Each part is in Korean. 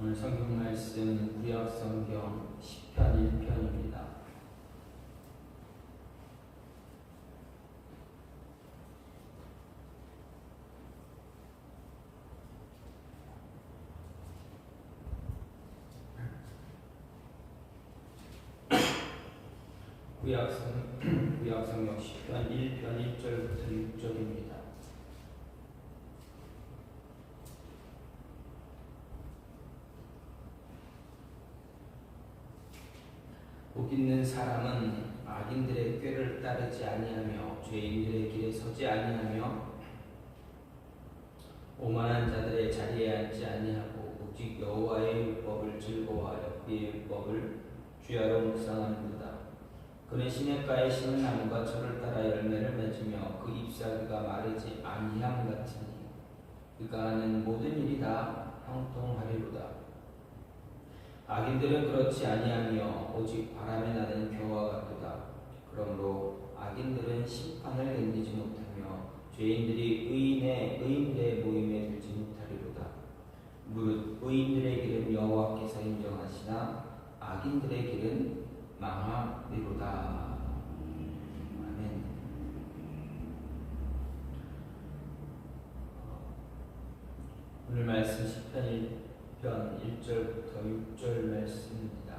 오늘 성경 말씀 구약 성경 10편 1편입니다. 구약 성경 10편 1편 1절부터 6절입니다. 복 있는 사람은 악인들의 꾀를 따르지 아니하며 죄인들의 길에 서지 아니하며 오만한 자들의 자리에 앉지 아니하고 오직 여호와의 율법을 즐거워하여 그의 율법을 주야로 묵상하는도다. 그는 시냇가에 심은 나무가 저를 따라 열매를 맺으며 그 잎사귀가 마르지 아니함 같으니 그가 하는 모든 일이 다 형통하리로다. 악인들은 그렇지 아니하며 오직 바람에 나는 겨와 같도다. 그러므로 악인들은 심판을 견디지 못하며 죄인들이 의인들의 모임에 들지 못하리로다. 무릇 의인들의 길은 여호와께서 인정하시나 악인들의 길은 망하리로다. 아멘. 오늘 말씀 10편 1절부터 6절 말씀입니다.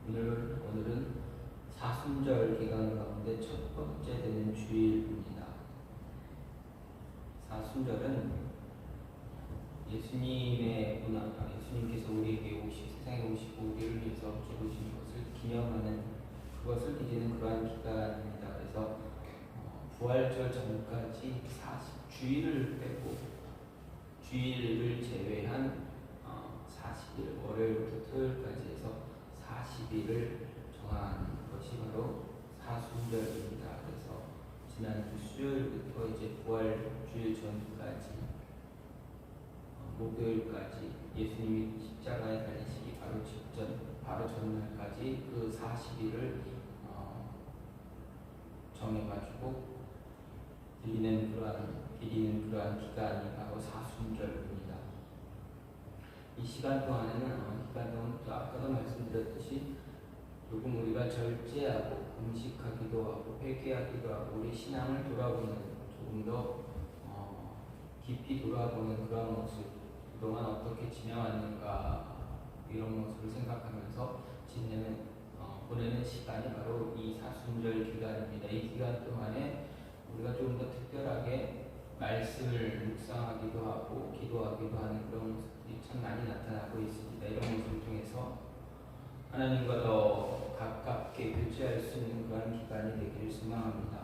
오늘은 사순절 기간 가운데 첫 번째 되는 주일입니다. 사순절은 예수님께서 우리에게 세상에 오시고 우리를 위해서 죽으신 것을 기념하는 그것을 기리는 그러한 기간입니다. 그래서 부활절 전까지 주일을 빼고 주일을 제외한 40일, 월요일부터 토요일까지 해서 40일을 정한 것이 바로 사순절입니다. 그래서 지난주 수요일부터 이제 부활주일 전까지 목요일까지 예수님이 십자가에 달리시기 바로 전날까지 그 40일을 정해가지고 드리는 그러한 기간이 바로 사순절입니다. 이 시간 동안에는 아까도 말씀드렸듯이 조금 우리가 절제하고 금식하기도 하고 회개하기도 하고 우리 신앙을 돌아보는 조금 더 깊이 돌아보는 그런 모습, 그동안 어떻게 지내왔는가 이런 모습을 생각하면서 보내는 시간이 바로 이 사순절 기간입니다. 이 기간 동안에 우리가 좀 더 특별하게 말씀을 묵상하기도 하고 기도하기도 하는 그런 모습들이 참 많이 나타나고 있습니다. 이런 모습을 통해서 하나님과 더 가깝게 교제할 수 있는 그런 기간이 되기를 소망합니다.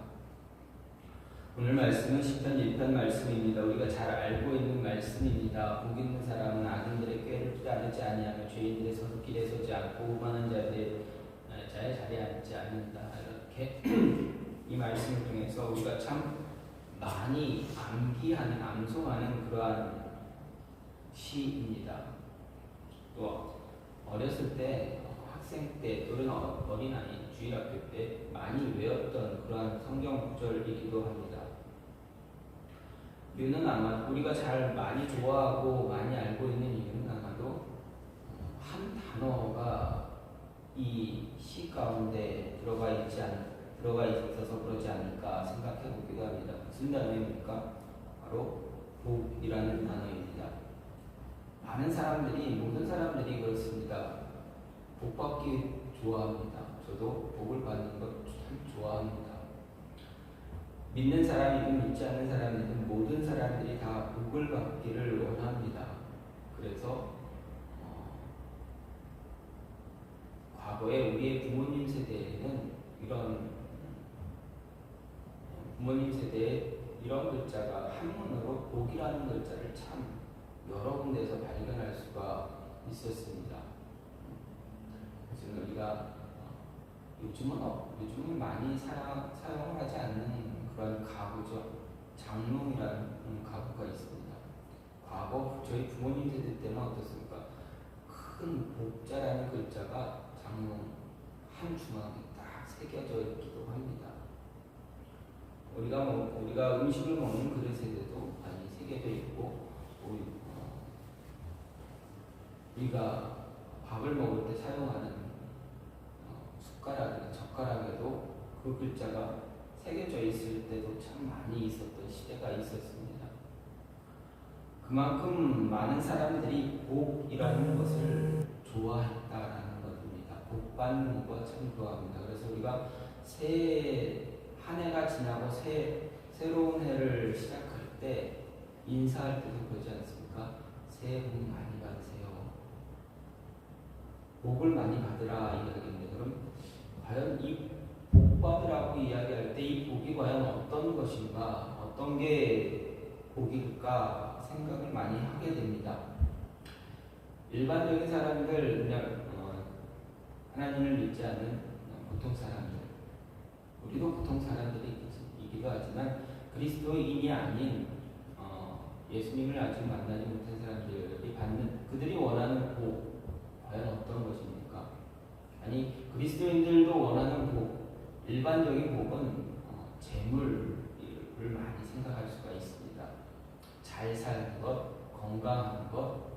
오늘 말씀은 10편 1편 말씀입니다. 우리가 잘 알고 있는 말씀입니다. 복 있는 사람은 악인들의 꾀를 따르지 아니하며 죄인들의 길에 서지 않고 오만한 자의 자리에 앉지 않는다. 이렇게 이 말씀을 통해서 우리가 참 많이 암송하는 그러한 시입니다. 또 어렸을 때, 학생 때 또는 어린아이 주일학교 때 많이 외웠던 그러한 성경 구절이기도 합니다. 이유는 아마 우리가 많이 좋아하고 많이 알고 있는 이유는 아마도 한 단어가 이 시 가운데 들어가 있어서 그러지 않을까 생각해 보기도 합니다. 무슨 단어입니까? 바로 복이라는 단어입니다. 모든 사람들이 그렇습니다. 복 받기 좋아합니다. 저도 복을 받는 것 참 좋아합니다. 믿는 사람이든 믿지 않는 사람이든 모든 사람들이 다 복을 받기를 원합니다. 그래서 과거에 우리의 부모님 세대에는 부모님 세대에 이런 글자가 한문으로 복이라는 글자를 참 여러 군데에서 발견할 수가 있었습니다. 그래서 우리가 요즘은 많이 사용을 하지 않는 그런 가구죠. 장롱이라는 가구가 있습니다. 과거 저희 부모님 세대 때는 어떻습니까? 큰 복자라는 글자가 장롱 한 주머니에 딱 새겨져 있기도 합니다. 우리가 음식을 먹는 그릇에도 많이 새겨져 있고 우리가 밥을 먹을 때 사용하는 숟가락이나 젓가락에도 그 글자가 새겨져 있을 때도 참 많이 있었던 시대가 있었습니다. 그만큼 많은 사람들이 복이라는 것을 좋아했다라는 것입니다. 복 받는 것 참 좋아합니다. 그래서 우리가 한 해가 지나고 새로운 해를 시작할 때 인사할 때도 그러지 않습니까? 새해 복 많이 받으세요. 복을 많이 받으라 이야기인데, 그럼 과연 이 복 받으라고 이야기할 때 이 복이 과연 어떤 것인가, 어떤 게 복일까 생각을 많이 하게 됩니다. 일반적인 사람들, 그냥 하나님을 믿지 않는 보통 사람들, 우리도 보통 사람들이기도 하지만 그리스도인이 아닌 예수님을 아직 만나지 못한 사람들이 받는, 그들이 원하는 복 과연 어떤 것입니까? 아니, 그리스도인들도 원하는 복, 일반적인 복은 재물을 많이 생각할 수가 있습니다. 잘 사는 것, 건강한 것,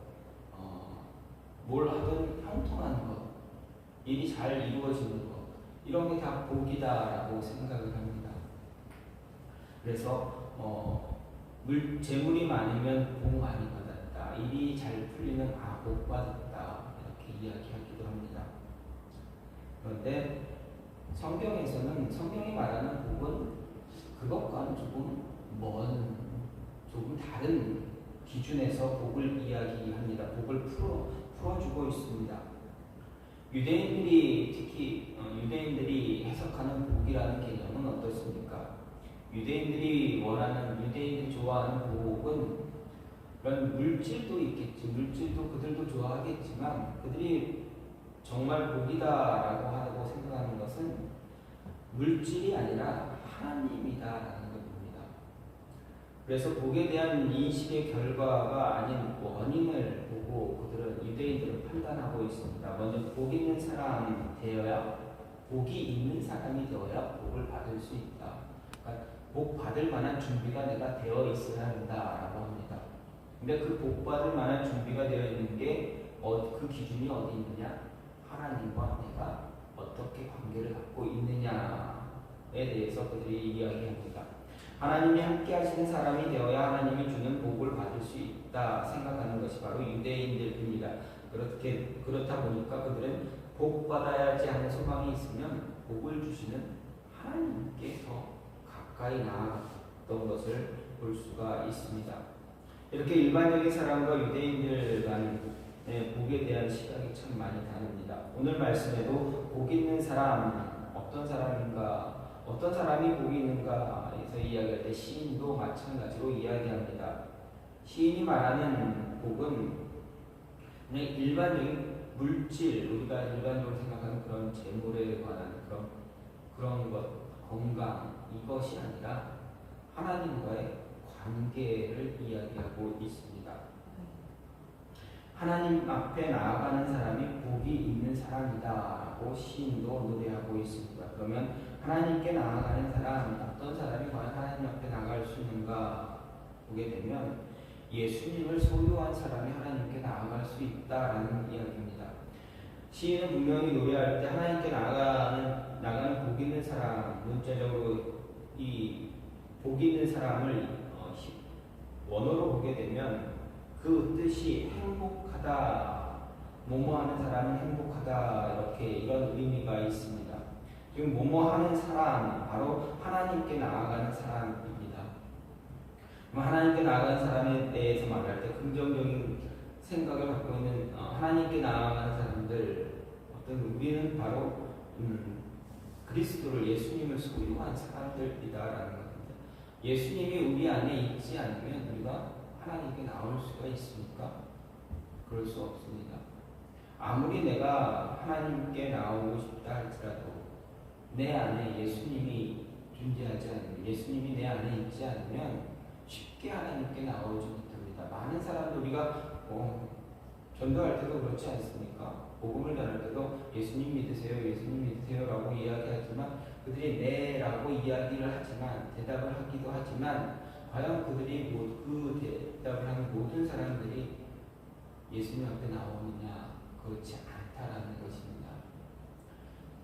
뭘 하든 형통한 것, 일이 잘 이루어지는 것, 이런 게 다 복이다라고 생각을 합니다. 그래서 재물이 많으면 복 많이 받았다, 일이 잘 풀리면 복 받았다, 이렇게 이야기하기도 합니다. 그런데 성경이 말하는 복은 그것과는 조금 다른 기준에서 복을 이야기합니다. 복을 풀어주고 있습니다. 특히 유대인들이 해석하는 복이라는 개념은 어떻습니까? 유대인들이 좋아하는 복은 그런 물질도 있겠지. 물질도 그들도 좋아하겠지만, 그들이 정말 복이다라고 하고 생각하는 것은 물질이 아니라 하나님이다라는 것입니다. 그래서 복에 대한 인식의 결과가 아닌 원인을 보고 유대인들은 판단하고 있습니다. 먼저 복이 있는 사람이 되어야 복을 받을 수 있다. 그러니까 복 받을 만한 준비가 내가 되어 있어야 한다라고 합니다. 근데 그 복 받을 만한 준비가 되어 있는 게 그 기준이 어디 있느냐? 하나님과 내가 어떻게 관계를 갖고 있느냐에 대해서 그들이 이야기합니다. 하나님이 함께 하시는 사람이 되어야 하나님이 주는 복을 받을 수 있다 생각하는 것이 바로 유대인들입니다. 그렇다 보니까 그들은 복 받아야지 하는 소망이 있으면 복을 주시는 하나님께 더 가까이 나아갔던 것을 볼 수가 있습니다. 이렇게 일반적인 사람과 유대인들 간의 복에 대한 시각이 참 많이 다릅니다. 오늘 말씀에도 복 있는 사람, 어떤 사람이 복이 있는가에서 이야기할 때 시인도 마찬가지로 이야기합니다. 시인이 말하는 복은 그냥 일반적인 물질, 우리가 일반적으로 생각하는 그런 재물에 관한 그런 것, 건강, 이것이 아니라 하나님과의 관계를 이야기하고 있습니다. 하나님 앞에 나아가는 사람이 복이 있는 사람이다라고 시인도 노래하고 있습니다. 그러면 하나님께 나아가는 사람, 어떤 사람이 과연 하나님 앞에 나아갈 수 있는가 보게 되면 예수님을 소유한 사람이 하나님께 나아갈 수 있다라는 이야기입니다. 시인은 분명히 노래할 때 하나님께 나가는 복 있는 사람, 문자적으로 이 복 있는 사람을 원어로 보게 되면 그 뜻이 행복하다, 뭐뭐하는 사람은 행복하다, 이런 의미가 있습니다. 지금 뭐뭐하는 사람, 바로 하나님께 나아가는 사람입니다. 하나님께 나아가는 사람에 대해서 말할 때 긍정적인 생각을 갖고 있는 하나님께 나아가는 사람들, 우리는 바로 그리스도를, 예수님을 소유한 사람들이다라는 겁니다. 예수님이 우리 안에 있지 않으면 우리가 하나님께 나올 수가 있습니까? 그럴 수 없습니다. 아무리 내가 하나님께 나오고 싶다 할지라도 내 안에 예수님이 존재하지 않으면, 예수님이 내 안에 있지 않으면 쉽게 하나님께 나오지 못합니다. 많은 사람들, 우리가 전도할 때도 그렇지 않습니까? 복음을 전할 때도 예수님 믿으세요 라고 이야기하지만, 그들이 네 라고 이야기를 하지만, 대답을 하기도 하지만, 과연 그들이 그 대답을 하는 모든 사람들이 예수님 앞에 나오느냐? 그렇지 않다라는 것입니다.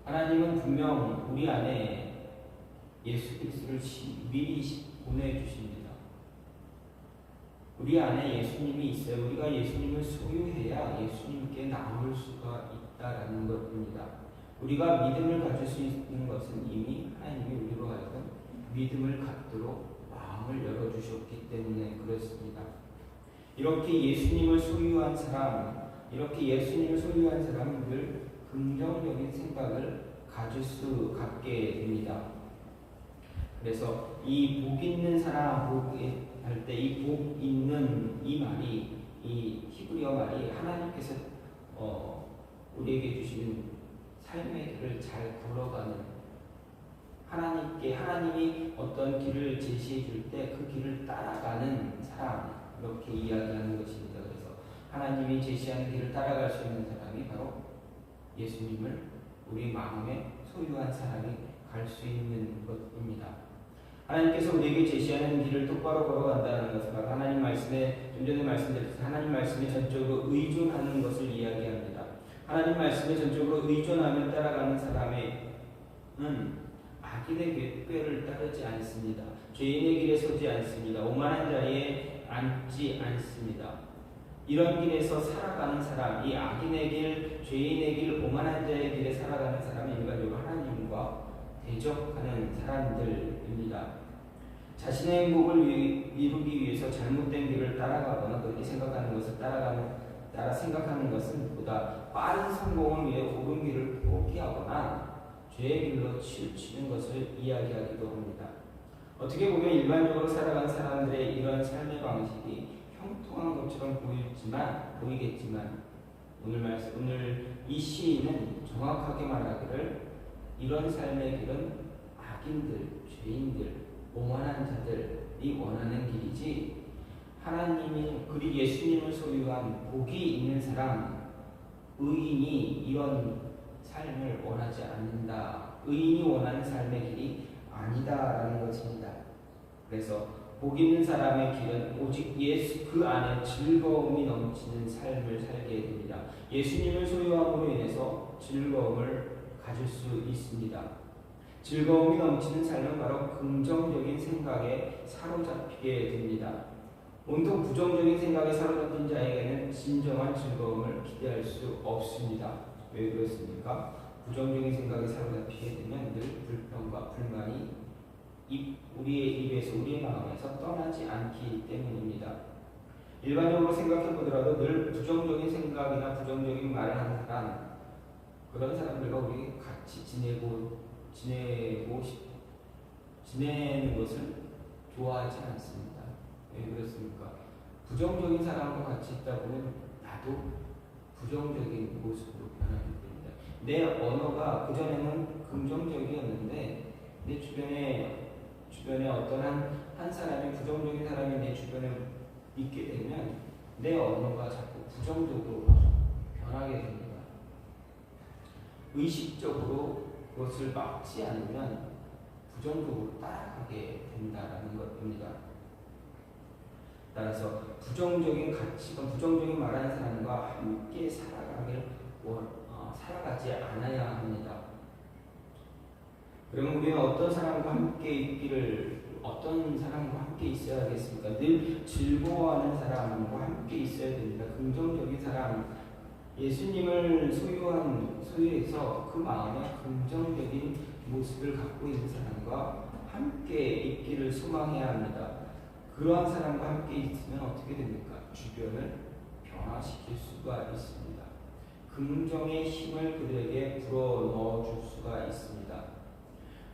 하나님은 분명 우리 안에 예수 그리스도를 미리 보내주십니다. 우리 안에 예수님이 있어요. 우리가 예수님을 소유해야 예수님께 나올 수가 있다라는 것입니다. 우리가 믿음을 가질 수 있는 것은 이미 하나님이 우리로 하여금 믿음을 갖도록 마음을 열어주셨기 때문에 그렇습니다. 이렇게 예수님을 소유한 사람, 사람은 늘 긍정적인 생각을 갖게 됩니다. 그래서 이 복 있는 사람, 할 때 이 복 있는 이 말이, 이 히브리어 말이 하나님께서 우리에게 주시는 삶의 길을 잘 걸어가는, 하나님이 어떤 길을 제시해 줄 때 그 길을 따라가는 사람, 이렇게 이야기하는 것입니다. 그래서 하나님이 제시하는 길을 따라갈 수 있는 사람이 바로 예수님을 우리 마음에 소유한 사람이 갈 수 있는 것입니다. 하나님께서 우리에게 제시하는 길을 똑바로 걸어간다는 것은 바로 하나님 말씀에, 좀 전에 말씀드렸듯이 하나님 말씀에 전적으로 의존하는 것을 이야기합니다. 하나님 말씀에 전적으로 의존하며 따라가는 사람은 악인의 꾀를 따르지 않습니다. 죄인의 길에 서지 않습니다. 오만한 자리에 앉지 않습니다. 이런 길에서 살아가는 사람, 이 악인의 길, 죄인의 길, 오만한 자의 길에 살아가는 사람은 일반적으로 하나님과 대적하는 사람들입니다. 자신의 행복을 이루기 위해서 잘못된 길을 따라가거나 그렇게 생각하는 것을 따라 생각하는 것은 보다 빠른 성공을 위해 옳은 길을 포기하거나 죄의 길로 치우치는 것을 이야기하기도 합니다. 어떻게 보면 일반적으로 살아가는 사람들의 이런 삶의 방식이 형통한 것처럼 보이겠지만 오늘 이 시인은 정확하게 말하기를 이런 삶의 길은 악인들, 죄인들, 오만한 자들이 원하는 길이지 하나님이 그리 예수님을 소유한 복이 있는 사람, 의인이 이런 삶을 원하지 않는다. 의인이 원하는 삶의 길이 아니다라는 것입니다. 그래서 복 있는 사람의 길은 오직 예수 그 안에 즐거움이 넘치는 삶을 살게 됩니다. 예수님을 소유함으로 인해서 즐거움을 가질 수 있습니다. 즐거움이 넘치는 삶은 바로 긍정적인 생각에 사로잡히게 됩니다. 온통 부정적인 생각에 사로잡힌 자에게는 진정한 즐거움을 기대할 수 없습니다. 왜 그렇습니까? 부정적인 생각에 사로잡히게 되면 늘 불평과 불만이 우리의 입에서, 우리의 마음에서 떠나지 않기 때문입니다. 일반적으로 생각해 보더라도 늘 부정적인 생각이나 부정적인 말을 하는 사람, 그런 사람들과 우리 같이 지내는 것을 좋아하지 않습니다. 왜 그렇습니까? 부정적인 사람과 같이 있다 보면 나도 부정적인 모습으로 변하게 됩니다. 내 언어가 그전에는 긍정적이었는데 내 주변에 어떤 한 사람이, 부정적인 사람이 내 주변에 있게 되면 내 언어가 자꾸 부정적으로 변하게 됩니다. 의식적으로 그것을 막지 않으면 부정적으로 따라가게 된다는 것입니다. 따라서 부정적인 가치관, 부정적인 말하는 사람과 함께 살아가지 않아야 합니다. 그러면 우리는 어떤 사람과 함께 있어야겠습니까? 늘 즐거워하는 사람과 함께 있어야 됩니다. 긍정적인 사람, 예수님을 소유해서 그 마음에 긍정적인 모습을 갖고 있는 사람과 함께 있기를 소망해야 합니다. 그러한 사람과 함께 있으면 어떻게 됩니까? 주변을 변화시킬 수가 있습니다. 긍정의 힘을 그들에게 불어넣어 줄 수가 있습니다.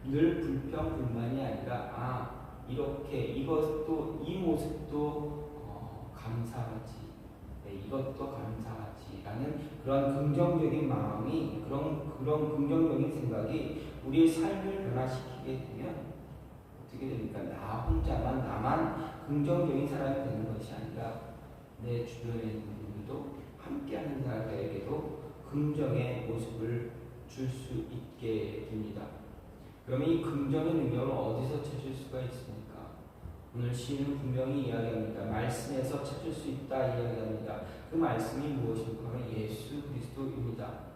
늘 불평, 불만이 아니라 이것도, 이 모습도 감사하지, 이것도 감사하지 라는 그런 긍정적인 마음이, 그런 긍정적인 생각이 우리의 삶을 변화시키게 되면 어떻게 됩니까? 나만 긍정적인 사람이 되는 것이 아니라 내 주변에 있는 분들도 함께하는 자에게도 긍정의 모습을 줄 수 있게 됩니다. 그러면 이 긍정의 능력을 어디서 찾을 수가 있습니까? 오늘 시인은 분명히 이야기합니다. 말씀에서 찾을 수 있다 이야기합니다. 그 말씀이 무엇인가? 바로 예수 그리스도입니다.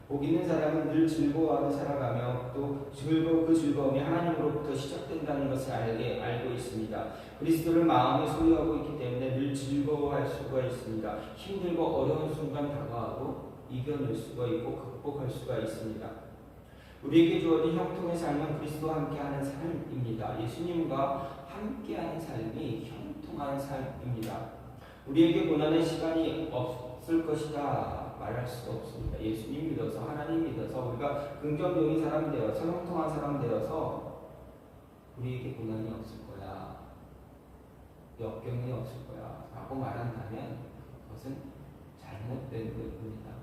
복 있는 사람은 늘 즐거워하며 살아가며 또 그 즐거움이 하나님으로부터 시작된다는 것을 알고 있습니다. 그리스도를 마음에 소유하고 있기 때문에 늘 즐거워할 수가 있습니다. 힘들고 어려운 순간 다가가고 이겨낼 수가 있고 극복할 수가 있습니다. 우리에게 주어진 형통의 삶은 그리스도와 함께하는 삶입니다. 예수님과 함께하는 삶이 형통한 삶입니다. 우리에게 고난의 시간이 없을 것이다 말할 수가 없습니다. 예수님 믿어서 하나님 믿어서 우리가 긍정적인 사람 되어서 형통한 사람 되어서 우리에게 고난이 없을 거야, 역경이 없을 거야 라고 말한다면 그것은 잘못된 것입니다.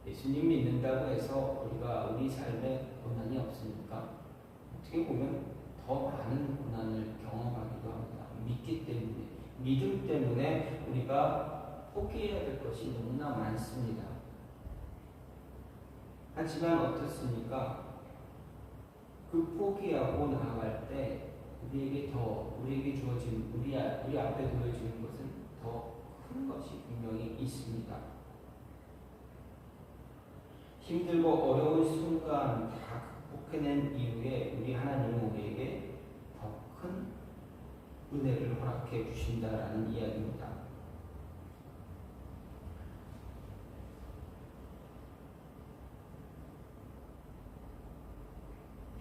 예수님 믿는다고 해서 우리가 우리 삶에 고난이 없습니까? 어떻게 보면 더 많은 고난을 경험하기도 합니다. 믿기 때문에, 믿음 때문에 우리가 포기해야 될 것이 너무나 많습니다. 하지만 어떻습니까? 그 포기하고 나아갈 때 우리에게 주어진 우리 앞에 놓여지는 것은 더 큰 것이 분명히 있습니다. 힘들고 어려운 순간 다 극복해낸 이후에 우리 하나님은 우리에게 더 큰 은혜를 허락해 주신다라는 이야기입니다.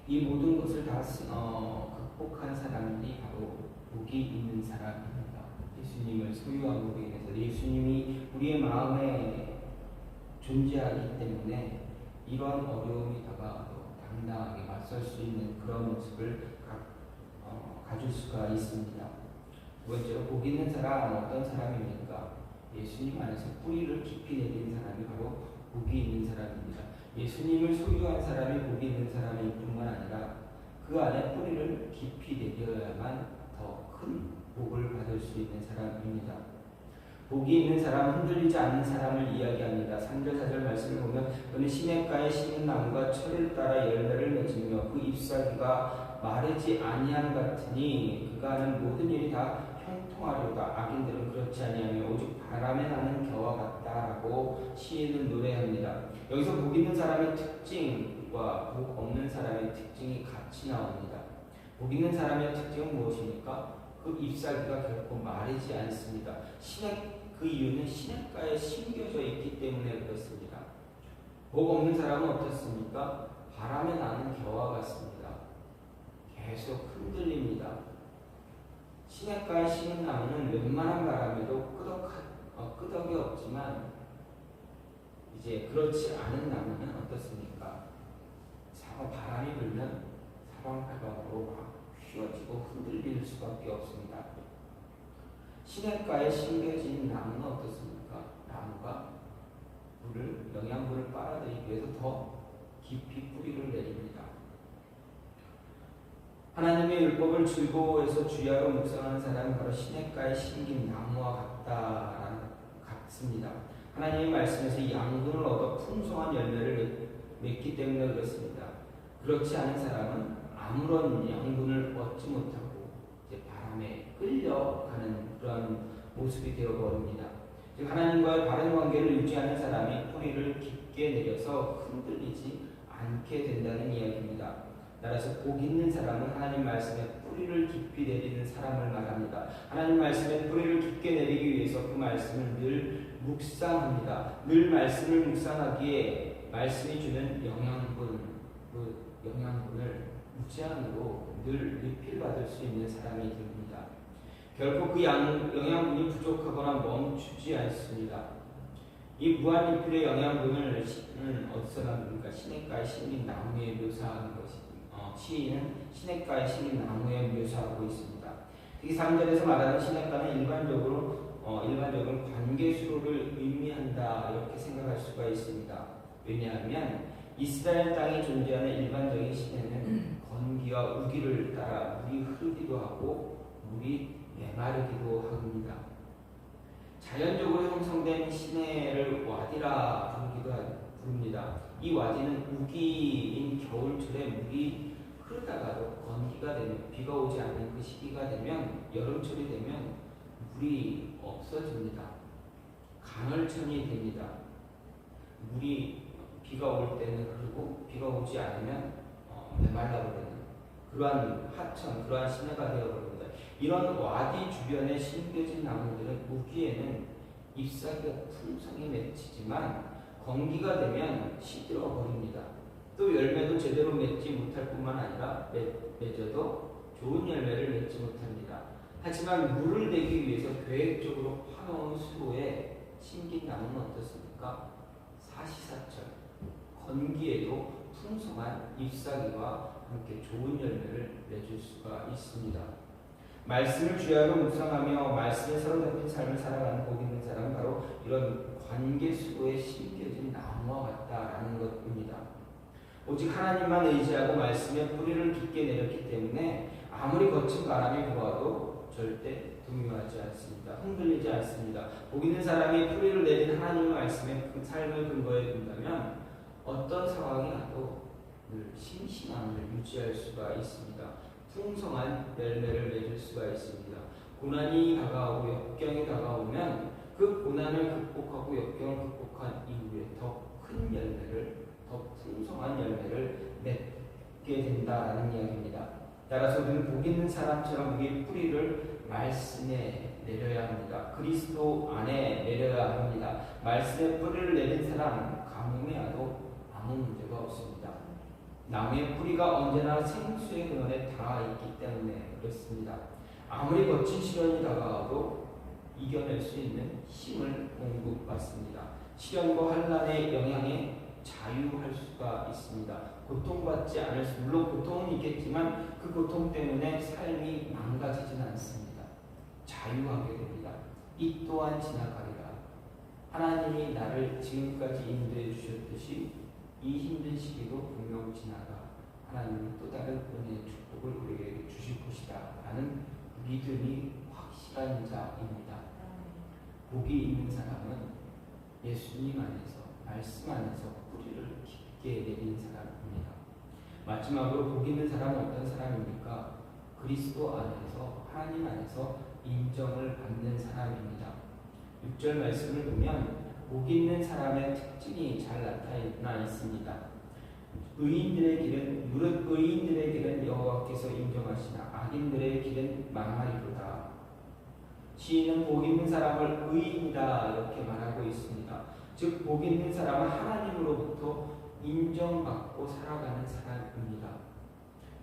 이 모든 것을 다 극복한 사람들이 바로 복이 있는 사람입니다. 예수님을 소유함으로 인해서 예수님이 우리의 마음에 존재하기 때문에 이런 어려움이 다가와도 당당하게 맞설 수 있는 그런 모습을 가질 수가 있습니다. 두 번째로 복 있는 사람 어떤 사람입니까? 예수님 안에서 뿌리를 깊이 내린 사람이 바로 복이 있는 사람입니다. 예수님을 소유한 사람이 복이 있는 사람일 뿐만 아니라 그 안에 뿌리를 깊이 내려야만 더 큰 복을 받을 수 있는 사람입니다. 복이 있는 사람, 흔들리지 않는 사람을 이야기합니다. 3절 4절 말씀을 보면 그는 시냇가에 심은 나무가 철을 따라 열매를 맺으며 그 잎사귀가 마르지 아니함 같으니 그가 하는 모든 일이 다 형통하려다. 악인들은 그렇지 아니하며 오직 바람에 나는 겨와 같다라고 시인은 노래합니다. 여기서 복 있는 사람의 특징과 복 없는 사람의 특징이 같이 나옵니다. 복 있는 사람의 특징은 무엇입니까? 그 잎사귀가 결코 마르지 않습니다. 그 이유는 시냇가에 심겨져 있기 때문에 그렇습니다. 복 없는 사람은 어떻습니까? 바람에 나는 겨와 같습니다. 계속 흔들립니다. 시냇가에 심은 나무는 웬만한 바람에도 끄덕이 없지만 이제 그렇지 않은 나무는 어떻습니까? 바람이 불면 사방팔방으로 막 휘어지고 흔들릴 수밖에 없습니다. 시냇가에 심겨진 나무는 어떻습니까? 나무가 영양분을 빨아들이기 위해서 더 깊이 뿌리를 내립니다. 하나님의 율법을 즐거워해서 주야로 묵상하는 사람은 바로 시냇가에 심긴 나무와 같습니다. 하나님의 말씀에서 양분을 얻어 풍성한 열매를 맺기 때문에 그렇습니다. 그렇지 않은 사람은 아무런 양분을 얻지 못하고 이제 바람에 끌려가는 그런 모습이 되어버립니다. 즉 하나님과의 바른 관계를 유지하는 사람이 뿌리를 깊게 내려서 흔들리지 않게 된다는 이야기입니다. 따라서 복 있는 사람은 하나님 말씀에 뿌리를 깊이 내리는 사람을 말합니다. 하나님 말씀에 뿌리를 깊게 내리기 위해서 그 말씀을 늘 묵상합니다. 늘 말씀을 묵상하기에 말씀이 주는 영양분을 무제한으로 늘 리필받을 수 있는 사람이 됩니다. 결코 그 영양분이 부족하거나 멈추지 않습니다. 이 무한 리필의 영양분을 어디서 나옵니까? 시냇가에 심긴 나무에 묘사하는 것입니다. 시인은 시냇가에 심긴 나무에 묘사하고 있습니다. 특히 3절에서 말하는 시냇가는 일반적으로 관계수로를 의미한다 이렇게 생각할 수가 있습니다. 왜냐하면 이스라엘 땅에 존재하는 일반적인 시내는 건기와 우기를 따라 물이 흐르기도 하고 물이 메마르기도 합니다. 자연적으로 형성된 시내를 와디라 부릅니다. 이 와디는 우기인 겨울철에 물이 그러다가도 건기가 되면, 비가 오지 않는 그 시기가 되면, 여름철이 되면 물이 없어집니다. 간헐천이 됩니다. 물이 비가 올 때는 흐르고 비가 오지 않으면 메말라버리는 그러한 하천, 그러한 시내가 되어버립니다. 이런 와디 주변에 심겨진 나무들은 우기에는 잎사귀가 풍성히 맺히지만 건기가 되면 시들어 버립니다. 또 열매도 제대로 맺지 못할 뿐만 아니라 맺어도 좋은 열매를 맺지 못합니다. 하지만 물을 내기 위해서 계획적으로 파놓은 수로에 심긴 나무는 어떻습니까? 사시사철, 건기에도 풍성한 잎사귀와 함께 좋은 열매를 맺을 수가 있습니다. 말씀을 주야로 묵상하며 말씀에 사로잡힌 삶을 살아가는 복 있는 사람은 바로 이런 관계수로에 심겨진 나무와 같다라는 것입니다. 오직 하나님만 의지하고 말씀에 뿌리를 깊게 내렸기 때문에 아무리 거친 바람이 불어와도 절대 동요하지 않습니다. 흔들리지 않습니다. 복 있는 사람이 뿌리를 내린 하나님의 말씀에 그 삶을 근거해 둔다면 어떤 상황이 와도 늘 신신함을 유지할 수가 있습니다. 풍성한 열매를 맺을 수가 있습니다. 고난이 다가오고 역경이 다가오면 그 고난을 극복하고 역경을 극복한 이후에 더 큰 열매를, 더 풍성한 열매를 맺게 된다라는 이야기입니다. 따라서 우리는 복 있는 사람처럼 우리의 뿌리를 말씀에 내려야 합니다. 그리스도 안에 내려야 합니다. 말씀에 뿌리를 내린 사람 가뭄에 와도 아무 문제가 없습니다. 나무의 뿌리가 언제나 생수의 근원에 닿아 있기 때문에 그렇습니다. 아무리 거친 시련이 다가와도 이겨낼 수 있는 힘을 공급받습니다. 시련과 환난의 영향에 자유할 수가 있습니다. 고통받지 않을 수, 물론 고통은 있겠지만 그 고통 때문에 삶이 망가지진 않습니다. 자유하게 됩니다. 이 또한 지나가리라. 하나님이 나를 지금까지 인도해 주셨듯이 이 힘든 시기도 분명 지나가 하나님은 또 다른 은혜의 축복을 우리에게 주실 것이다 라는 믿음이 확실한 자입니다. 복이 있는 사람은 예수님 안에서, 말씀 안에서 뿌리를 깊게 내린 사람입니다. 마지막으로 복 있는 사람은 어떤 사람입니까? 그리스도 안에서, 하나님 안에서 인정을 받는 사람입니다. 6절 말씀을 보면 복 있는 사람의 특징이 잘 나타나 있습니다. 의인들의 길은 여호와께서 인정하시나 악인들의 길은 망하리로다. 시인은 복 있는 사람을 의인이다 이렇게 말하고 있습니다. 즉 복 있는 사람은 하나님으로부터 인정받고 살아가는 사람입니다.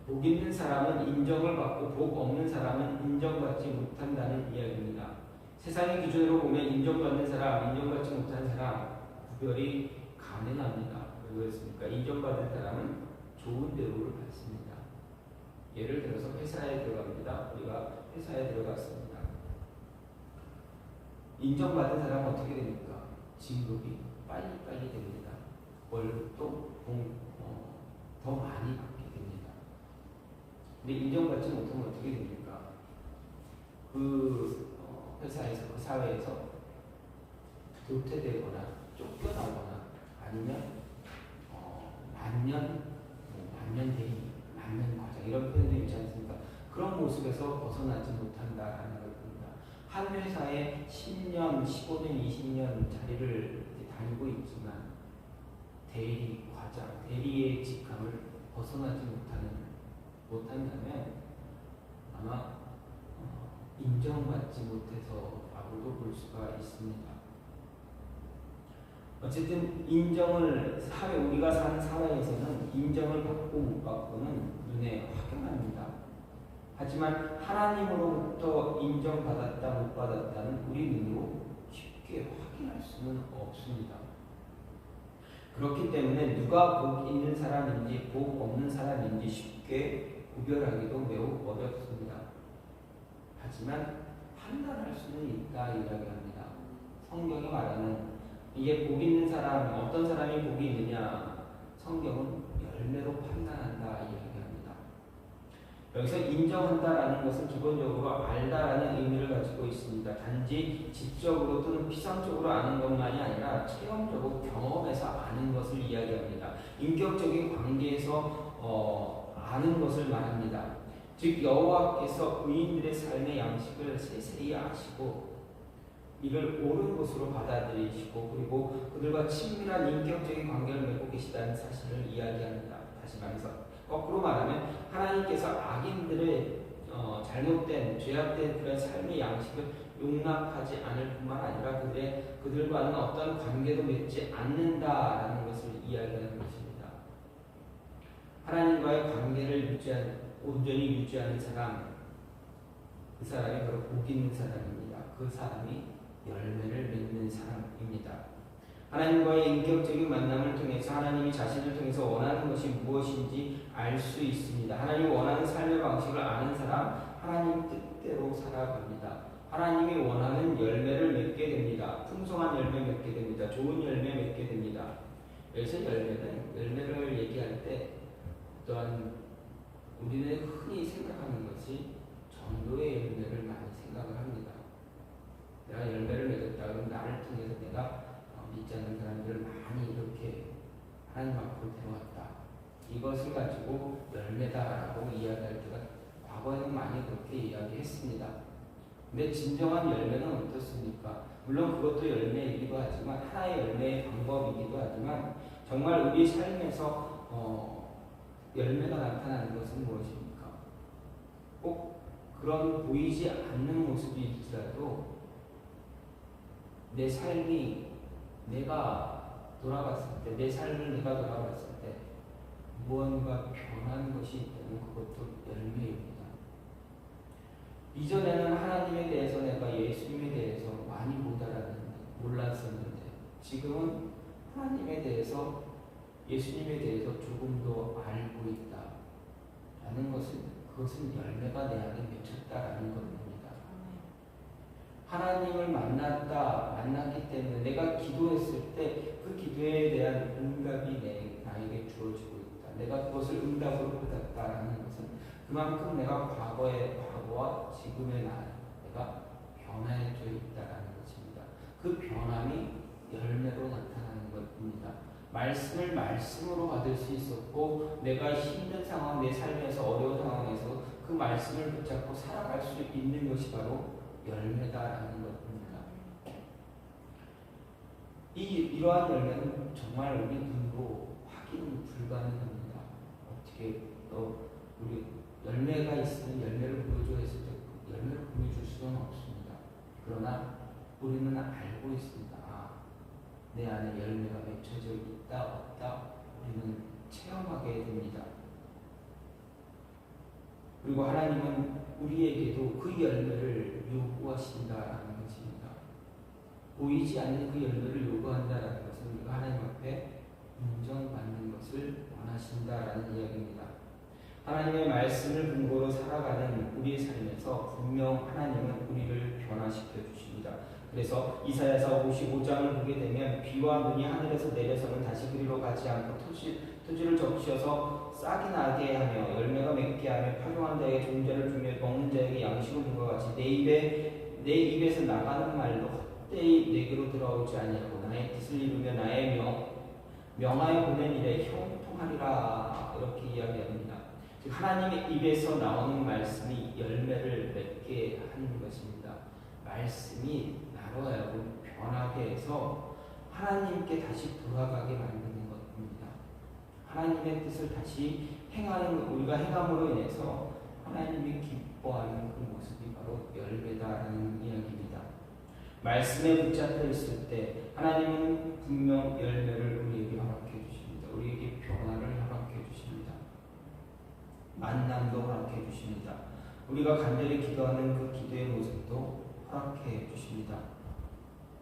복 있는 사람은 인정을 받고 복 없는 사람은 인정받지 못한다는 이야기입니다. 세상의 기준으로 보면 인정받는 사람, 인정받지 못한 사람 구별이 가능합니다. 왜 그렇습니까? 인정받은 사람은 좋은 대우를 받습니다. 예를 들어서 회사에 들어갑니다. 우리가 회사에 들어갔습니다. 인정받은 사람은 어떻게 됩니까? 진급이 빨리빨리 됩니다. 월급도 더 많이 받게 됩니다. 근데 인정받지 못하면 어떻게 됩니까? 그 회사에서, 그 사회에서 도태되거나 쫓겨나거나 아니면 만년 대리, 만년 과장 이런 표현도 있지 않습니까? 그런 모습에서 벗어나지 못한다라는 것입니다. 한 회사에 10년, 15년, 20년 자리를 다니고 있지만 대리, 과장, 대리의 직함을 벗어나지 못한다면 아마 인정받지 못해서라고도 볼 수가 있습니다. 어쨌든 인정을 우리가 사는 사회에서는 인정을 받고 못 받고는 눈에 확연합니다. 하지만 하나님으로부터 인정받았다 못 받았다는 우리 눈으로 쉽게 확인할 수는 없습니다. 그렇기 때문에 누가 복 있는 사람인지 복 없는 사람인지 쉽게 구별하기도 매우 어렵습니다. 하지만 판단할 수는 있다 이야기합니다. 성경이 말하는 이게 복 있는 사람, 어떤 사람이 복이 있느냐, 성경은 열매로 판단한다 이야기합니다. 여기서 인정한다라는 것은 기본적으로 알다라는 의미를 가지고 있습니다. 단지 지적으로 또는 피상적으로 아는 것만이 아니라 체험적으로 경험해서 아는 것을 이야기합니다. 인격적인 관계에서 아는 것을 말합니다. 즉 여호와께서 의인들의 삶의 양식을 세세히 아시고 이를 옳은 것으로 받아들이시고 그리고 그들과 친밀한 인격적인 관계를 맺고 계시다는 사실을 이야기합니다. 다시 말해서 거꾸로 말하면 하나님께서 악인들의 잘못된 죄악된 그런 삶의 양식을 용납하지 않을 뿐만 아니라 그들과는 어떤 관계도 맺지 않는다라는 것을 이야기하는 것입니다. 하나님과의 관계를 온전히 유지하는 사람, 그 사람이 바로 복 있는 사람입니다. 그 사람이 열매를 맺는 사람입니다. 하나님과의 인격적인 만남을 통해서 하나님이 자신을 통해서 원하는 것이 무엇인지 알 수 있습니다. 하나님이 원하는 삶의 방식을 아는 사람, 하나님 뜻대로 살아갑니다. 하나님이 원하는 열매를 맺게 됩니다. 풍성한 열매 맺게 됩니다. 좋은 열매 맺게 됩니다. 여기서 열매를 얘기할 때 또한 우리는 흔히 생각하는 것이 전도의 열매를 많이 생각을 합니다. 내가 열매를 맺었다 그러면 나를 통해서 내가 믿지 않는 사람들을 많이 이렇게 하나님 앞으로 데려왔다. 이것을 가지고 열매다라고 이야기할 때가 과거에는 많이 그렇게 이야기했습니다. 근데 진정한 열매는 어떻습니까? 물론 그것도 열매이기도 하지만 하나의 열매의 방법이기도 하지만 정말 우리 삶에서 열매가 나타나는 것은 무엇입니까? 꼭 그런 보이지 않는 모습일지라도 내 삶이 내가 돌아봤을 때, 내 삶을 내가 돌아봤을 때 무언가 변한 것이 있다면 그것도 열매입니다. 이전에는 하나님에 대해서 내가 예수님에 대해서 많이 몰랐었는데 지금은 하나님에 대해서 예수님에 대해서 조금 더 알고 있다라는 그것은 열매가 내 안에 맺혔다라는 겁니다. 하나님을 만났기 때문에 내가 기도했을 때 그 기도에 대한 응답이 나에게 주어지고 있다. 내가 그것을 응답으로 받았다라는 것은 그만큼 내가 과거와 지금의 내가 변화해져 있다라는 것입니다. 그 변함이 열매로 나타나는 것입니다. 말씀을 말씀으로 받을 수 있었고 내가 힘든 상황, 내 삶에서 어려운 상황에서 그 말씀을 붙잡고 살아갈 수 있는 것이 바로 열매다라는 것입니다. 이러한 열매는 정말 우리 눈으로 확인 불가능합니다. 어떻게 우리 열매가 있으면 열매를 보여줘 했을 때 열매를 보여줄 수는 없습니다. 그러나 우리는 알고 있습니다. 내 안에 열매가 맺혀져 있다 없다 우리는 체험하게 됩니다. 그리고 하나님은 우리에게도 그 열매를 요구하신다라는 것입니다. 보이지 않는 그 열매를 요구한다라는 것은 우리가 하나님 앞에 인정받는 것을 원하신다라는 이야기입니다. 하나님의 말씀을 근거로 살아가는 우리의 삶에서 분명 하나님은 우리를 변화시켜 주십니다. 그래서 이사야서 55장을 보게 되면 비와 눈이 하늘에서 내려서는 다시 그리로 가지 않고 토지를 적셔서 싹이 나게 하며 열매가 맺게 하며 파종한 자에게 존재를 주며 먹는 자에게 양식을 준 것 같이 내 입에서 나가는 말도 헛되이 내게로 돌아오지 아니하고 나의 뜻을 이루며 나의 명하여 보낸 일에 형통하리라 이렇게 이야기합니다. 즉 하나님의 입에서 나오는 말씀이 열매를 맺게 하는 것입니다. 말씀이 나로 하여금 변하게 해서 하나님께 다시 돌아가게 만드는 것입니다. 하나님의 뜻을 다시 우리가 행함으로 인해서 하나님이 기뻐하는 그 모습이 바로 열매다라는 이야기입니다. 말씀에 붙잡혀 있을 때 하나님은 분명 열매를 우리에게 허락해 주십니다. 우리에게 변화를 허락해 주십니다. 만남도 허락해 주십니다. 우리가 간절히 기도하는 그 기도의 모습도 허락해 주십니다.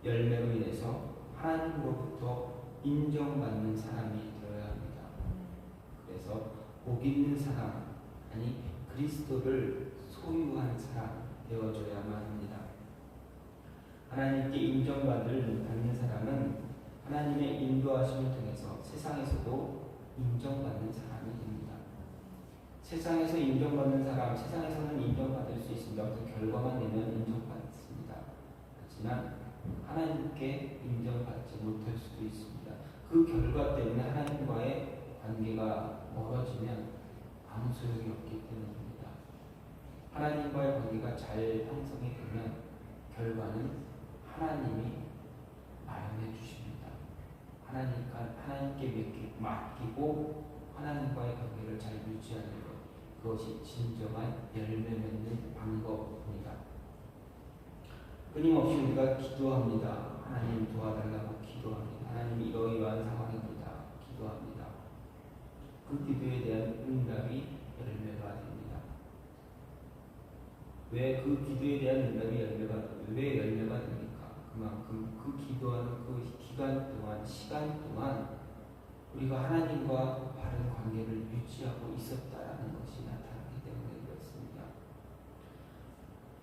열매로 인해서 하나님으로부터 인정받는 사람이 되어야 합니다. 그래서 복 있는 사람, 아니 그리스도를 소유한 사람 되어줘야만 합니다. 하나님께 인정받는 사람은 하나님의 인도하심을 통해서 세상에서도 인정받는 사람이 됩니다. 세상에서 인정받는 사람, 세상에서는 인정받을 수 있습니다. 어떤 결과만 내면 인정받습니다. 하지만 하나님께 인정받지 못할 수도 있습니다. 그 결과 때문에 하나님과의 관계가 멀어지면 아무 소용이 없기 때문입니다. 하나님과의 관계가 잘 형성이 되면 결과는 하나님이 마련해 주십니다. 하나님께 맡기고 하나님과의 관계를 잘 유지하는 것, 그것이 진정한 열매 맺는 방법입니다. 끊임없이 우리가 기도합니다. 하나님 도와달라고 기도합니다. 하나님 이러이러한 상황입니다. 기도합니다. 그 기도에 대한 응답이 열매가 됩니다. 왜 그 기도에 대한 응답이 왜 열매가 됩니까? 그만큼 그 기도하는 그 시간 동안 우리가 하나님과 바른 관계를 유지하고 있었다라는 것이 나타나기 때문에 그렇습니다.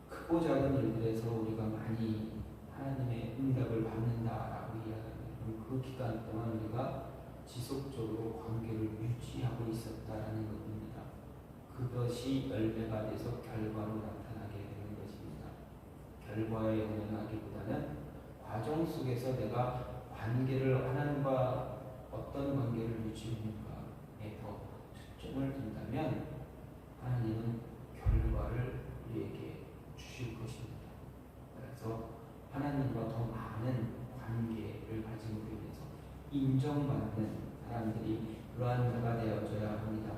크고 작은 일들에서 우리가 많이 하나님의 응답을 받는다라고 이야기합니다. 그 기간 동안 우리가 지속적으로 관계를 유지하고 있었다라는 것입니다. 그것이 열매가 돼서 결과로 나타나게 되는 것입니다. 결과에 연연하기보다는 과정 속에서 내가 관계를 하나님과 어떤 관계를 유지하는가에 더 초점을 둔다면 하나님은 결과를 우리에게 주실 것입니다. 그래서 하나님과 더 많은 관계를 가짐으로 인해서 인정받는 사람들이 그러한 자가 되어져야 합니다.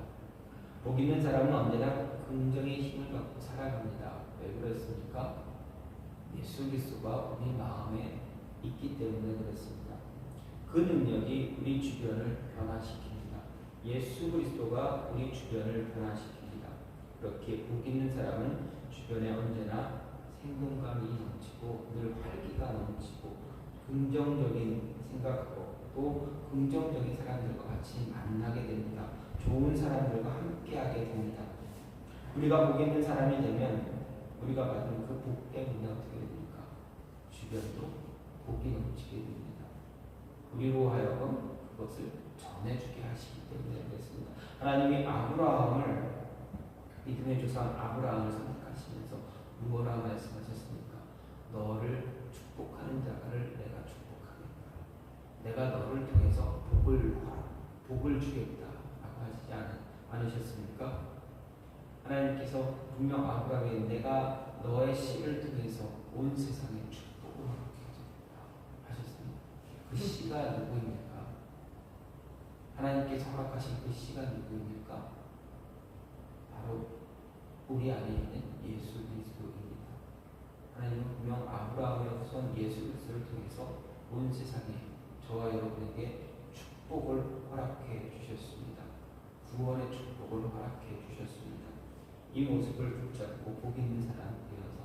복 있는 사람은 언제나 긍정의 힘을 갖고 살아갑니다. 왜 그렇습니까? 예수 그리스도가 우리 마음에 있기 때문에 그렇습니다. 그 능력이 우리 주변을 변화시킵니다. 예수 그리스도가 우리 주변을 변화시킵니다. 그렇게 복 있는 사람은 주변에 언제나 생동감이 넘치고 늘 활기가 넘치고 긍정적인 생각하고 또 긍정적인 사람들과 같이 만나게 됩니다. 좋은 사람들과 함께하게 됩니다. 우리가 복 있는 사람이 되면 우리가 받은 그 복 때문에 어떻게 됩니까? 주변도 복이 넘치게 됩니다. 우리로 하여금 그것을 전해주게 하시기 때문에 그렇습니다. 하나님이 아브라함을 믿음의 조상 아브라함을 선택하시면서 뭐라 말씀하셨습니까? 너를 축복하는 자를 내가 축복하겠다. 내가 너를 통해서 복을 주겠다라고 하시지 않으셨습니까? 하나님께서 분명 아브라함에게 내가 너의 씨를 통해서 온 세상에 축복을 하겠다 하셨습니다. 그 씨가 누구입니까? 하나님께서 허락하신 그 씨가 누구입니까? 바로 우리 안에 있는 예수 그리스도입니다. 하나님은 분명 아브라함의 후손 예수 그리스도를 통해서 온 세상에 저와 여러분에게 축복을 허락해 주셨습니다. 구원의 축복을 허락해 주셨습니다. 이 모습을 붙잡고 복 있는 사람 되어서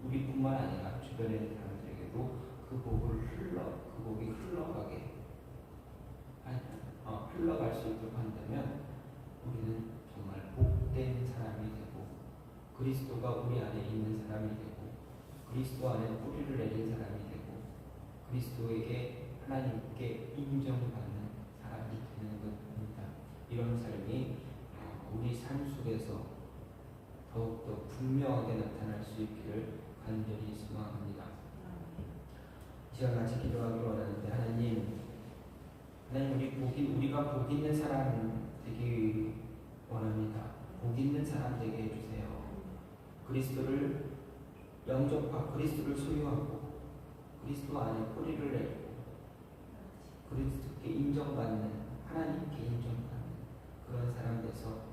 우리뿐만 아니라 주변에 있는 사람들에게도 그 복이 흘러갈 수 있도록 한다면 우리는 정말 복된 사람이 되고 그리스도가 우리 안에 있는 사람이 되고 그리스도 안에 뿌리를 내린 사람이 되고 그리스도에게 하나님께 인정받는 사람이 되는 것입니다. 이런 삶이 우리 삶 속에서 더욱더 분명하게 나타날 수 있기를 간절히 소망합니다. 이 시간 같이 기도하기 원하는데 하나님 우리가 복 있는 사람 되기 원합니다. 복 있는 사람 되게 해주세요. 그리스도를 영접하고 그리스도를 소유하고 그리스도 안에 뿌리를 내고 그리스도께 인정받는 하나님께 인정받는 그런 사람 돼서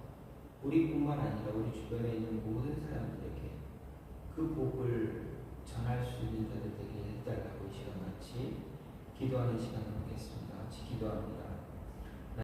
우리뿐만 아니라 우리 주변에 있는 모든 사람들에게 그 복을 전할 수 있는 자들 되게 해달라고 이 시간 같이 기도하는 시간을 갖겠습니다. 같이 기도합니다.